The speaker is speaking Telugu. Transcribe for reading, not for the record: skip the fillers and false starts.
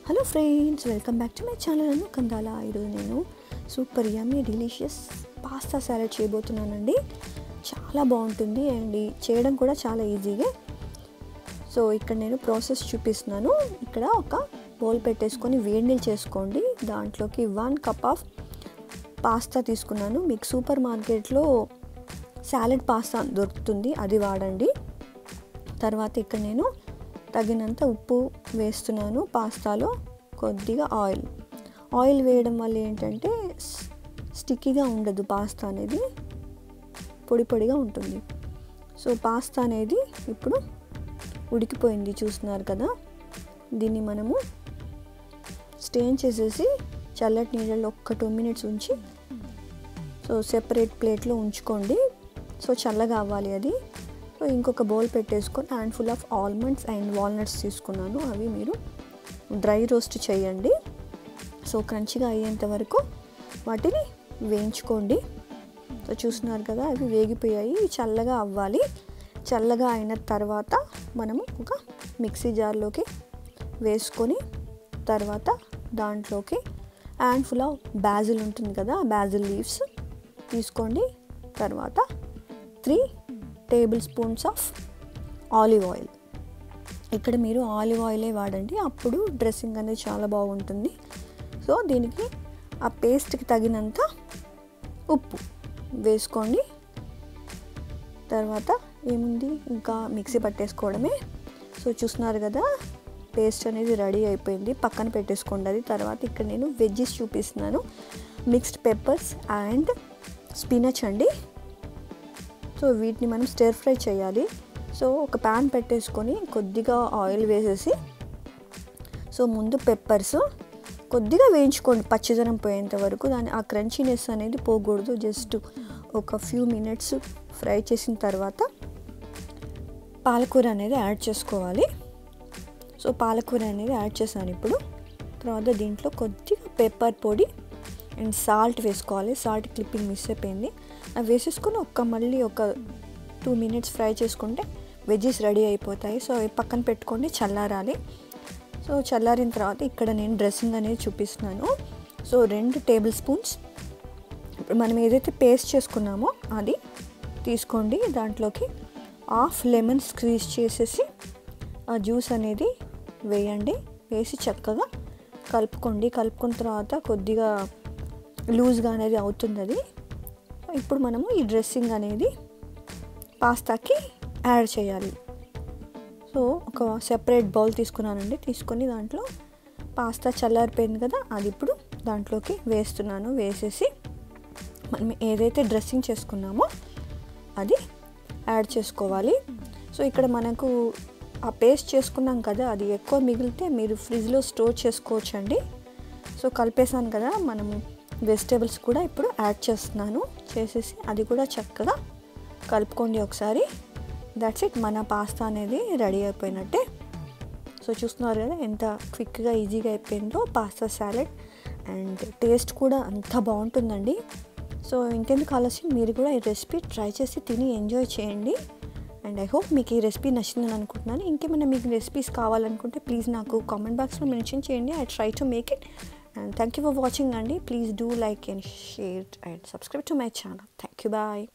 Hello friends, welcome back to my channel. Kandala ఈరోజు నేను super yummy delicious pasta salad చేయబోతున్నానండి. చాలా బాగుంటుంది అండ్ చేయడం కూడా చాలా ఈజీగా. సో ఇక్కడ నేను ప్రాసెస్ చూపిస్తున్నాను. ఇక్కడ ఒక బౌల్ పెట్టేసుకొని వేడి నీళ్ళు చేసుకోండి. దాంట్లోకి 1 కప్ ఆఫ్ పాస్తా తీసుకున్నాను. మీకు సూపర్ మార్కెట్లో సాలడ్ పాస్తా దొరుకుతుంది, అది వాడండి. తర్వాత ఇక్కడ నేను తగినంత ఉప్పు వేస్తున్నాను. పాస్తాలో కొద్దిగా ఆయిల్ వేయడం వల్ల ఏంటంటే స్టిక్కీగా ఉండదు, పాస్తా అనేది పొడి పొడిగా ఉంటుంది. సో పాస్తా అనేది ఇప్పుడు ఉడికిపోయింది, చూస్తున్నారు కదా. దీన్ని మనము స్టెయిన్ చేసేసి చల్లటి నీళ్ళలో ఒక 2 మినిట్స్ ఉంచి సో సెపరేట్ ప్లేట్లో ఉంచుకోండి. సో చల్లగా అవ్వాలి అది. సో ఇంకొక బౌల్ పెట్టేసుకొని handful of almonds and walnuts తీసుకున్నాను. అవి మీరు డ్రై రోస్ట్ చేయండి. సో క్రంచిగా అయ్యేంత వరకు వాటిని వేయించుకోండి. సో చూస్తున్నారు కదా, అవి వేగిపోయాయి. చల్లగా అవ్వాలి. చల్లగా అయిన తర్వాత మనము ఒక మిక్సీ జార్లోకి వేసుకొని తర్వాత దాంట్లోకి హ్యాండ్ఫుల్ ఆఫ్ బాజిల్ ఉంటుంది కదా, బాజిల్ లీవ్స్ తీసుకోండి. తర్వాత 3 table spoons of olive oil. ఇక్కడ మీరు ఆలివ్ ఆయిలే వాడండి, అప్పుడు డ్రెస్సింగ్ అనేది చాలా బాగుంటుంది. సో దీనికి ఆ పేస్ట్కి తగినంత ఉప్పు వేసుకోండి. తర్వాత ఏముంది, ఇంకా మిక్సీ పట్టేసుకోవడమే. సో చూస్తున్నారు కదా, పేస్ట్ అనేది రెడీ అయిపోయింది. పక్కన పెట్టేసుకోండి అది. తర్వాత ఇక్కడ నేను వెజ్జెస్ చూపిస్తున్నాను. మిక్స్డ్ పెప్పర్స్ అండ్ స్పినచ్ అండి. సో వీటిని మనం స్టిర్ ఫ్రై చేయాలి. సో ఒక ప్యాన్ పెట్టేసుకొని కొద్దిగా ఆయిల్ వేసేసి సో ముందు పెప్పర్స్ కొద్దిగా వేయించుకోండి పచ్చిదనం పోయేంత వరకు. దాని ఆ క్రంచీనెస్ అనేది పోకూడదు. జస్ట్ ఒక ఫ్యూ మినిట్స్ ఫ్రై చేసిన తర్వాత పాలకూర అనేది యాడ్ చేసుకోవాలి. సో పాలకూర అనేది యాడ్ చేశాను ఇప్పుడు. తర్వాత దీంట్లో కొద్దిగా పెప్పర్ పొడి అండ్ సాల్ట్ వేసుకోవాలి. సాల్ట్ క్లిప్పింగ్ మిస్ అయిపోయింది. అవి వేసేసుకొని మళ్ళీ ఒక 2 మినిట్స్ ఫ్రై చేసుకుంటే వెజ్జెస్ రెడీ అయిపోతాయి. సో అవి పక్కన పెట్టుకోండి, చల్లారాలి. సో చల్లారిన తర్వాత ఇక్కడ నేను డ్రెస్సింగ్ అనేది చూపిస్తున్నాను. సో 2 టేబుల్ స్పూన్స్ ఇప్పుడు మనం ఏదైతే పేస్ట్ చేసుకున్నామో అది తీసుకోండి. దాంట్లోకి హాఫ్ లెమన్ స్క్వీజ్ చేసేసి ఆ జ్యూస్ అనేది వేయండి. వేసి చక్కగా కలుపుకోండి. కలుపుకున్న తర్వాత కొద్దిగా లూజ్గా అనేది అవుతుంది అది. ఇప్పుడు మనము ఈ డ్రెస్సింగ్ అనేది పాస్తాకి యాడ్ చేయాలి. సో ఒక సెపరేట్ బౌల్ తీసుకున్నానండి. తీసుకొని దాంట్లో పాస్తా చల్లారిపోయింది కదా, అది ఇప్పుడు దాంట్లోకి వేస్తున్నాను. వేసేసి మనం ఏదైతే డ్రెస్సింగ్ చేసుకున్నామో అది యాడ్ చేసుకోవాలి. సో ఇక్కడ మనకు ఆ పేస్ట్ చేసుకున్నాం కదా, అది ఎక్కువ మిగిలితే మీరు ఫ్రిడ్జ్లో స్టోర్ చేసుకోవచ్చండి. సో కలిపేసాను కదా, మనము వెజిటేబుల్స్ కూడా ఇప్పుడు యాడ్ చేస్తున్నాను. చేసేసి అది కూడా చక్కగా కలుపుకోండి ఒకసారి. దట్స్ ఇట్, మన పాస్తా అనేది రెడీ అయిపోయినట్టే. సో చూస్తున్నారు కదా ఎంత క్విక్గా ఈజీగా అయిపోయిందో పాస్తా సాలడ్. అండ్ టేస్ట్ కూడా అంత బాగుంటుందండి. సో ఇంకెందుకు ఆలస్యం, మీరు కూడా ఈ రెసిపీ ట్రై చేసి తిని ఎంజాయ్ చేయండి. అండ్ ఐ హోప్ మీకు ఈ రెసిపీ నచ్చిందని అనుకుంటున్నాను. ఇంకేమైనా మీకు రెసిపీస్ కావాలనుకుంటే ప్లీజ్ నాకు కామెంట్ బాక్స్లో మెన్షన్ చేయండి. I try to make it. And thank you for watching, Andy. Please do like and share and subscribe to my channel. Thank you. Bye.